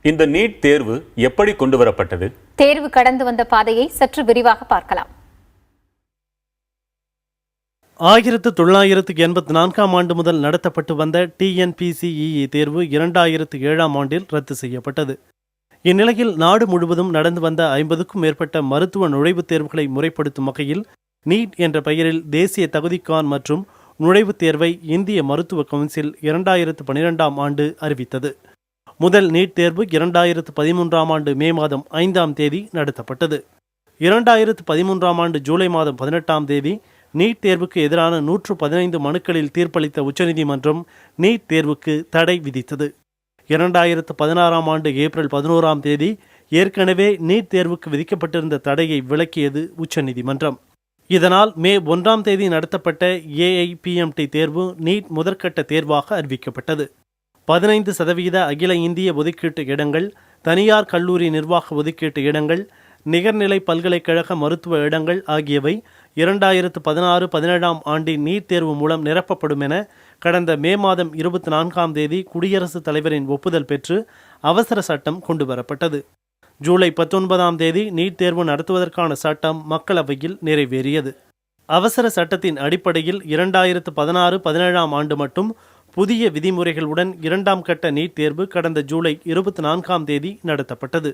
இந்த நீட் தேர்வு எப்படி கொண்டு வரப்பட்டது? தேர்வு கடந்து வந்த பாதையை சற்று விரிவாக பார்க்கலாம். 1984ஆம் ஆண்டு முதல் நடத்தப்பட்டு வந்த TNPSC தேர்வு 2007ஆம் ஆண்டில் ரத்து செய்யப்பட்டது. இந்நிலையில் நாடு முழுவதும் நடந்து வந்த 50க்கும் மேற்பட்ட மருத்துவ நுழைவுத் தேர்வுகளை முறைப்படுத்தும் வகையில் நீட் என்ற பெயரில் தேசிய தகுதிக்கான் மற்றும் நுழைவுத் தேர்வை இந்திய மருத்துவ கவுன்சில் 2012ஆம் ஆண்டு அறிவித்தது. முதல் நீட் தேர்வு 2013ஆம் ஆண்டு மே மாதம் 5ஆம் தேதி நடத்தப்பட்டது. 2013ஆம் ஆண்டு ஜூலை மாதம் 18ஆம் தேதி நீட் தேர்வுக்கு எதிரான 115 மனுக்களில் தீர்ப்பளித்த உச்சநீதிமன்றம் நீட் தேர்வுக்கு தடை விதித்தது. 2016ஆம் ஆண்டு ஏப்ரல் 11ஆம் தேதி ஏற்கனவே நீட் தேர்வுக்கு விதிக்கப்பட்டிருந்த தடையை விலக்கியது உச்சநீதிமன்றம். இதனால் மே 1ஆம் தேதி நடத்தப்பட்ட AIPMT தேர்வு நீட் முதற்கட்ட தேர்வாக அறிவிக்கப்பட்டது. 15% அகில இந்திய ஒதுக்கீட்டு இடங்கள், தனியார் கல்லூரி நிர்வாக ஒதுக்கீட்டு இடங்கள், நிகர்நிலை பல்கலைக்கழக மருத்துவ இடங்கள் ஆகியவை 2016-17ஆம் ஆண்டின் நீட் தேர்வு மூலம் நிரப்பப்படும் என கடந்த மே மாதம் 24ஆம் தேதி குடியரசுத் தலைவரின் ஒப்புதல் பெற்று அவசர சட்டம் கொண்டுவரப்பட்டது. ஜூலை 19ஆம் தேதி நீட் தேர்வு நடத்துவதற்கான சட்டம் மக்களவையில் நிறைவேறியது. அவசர சட்டத்தின் அடிப்படையில் 2016-17ஆம் ஆண்டு மட்டும் புதிய விதிமுறைகளுடன் 2ஆம் கட்ட நீட் தேர்வு கடந்த ஜூலை 24ஆம் தேதி நடத்தப்பட்டது.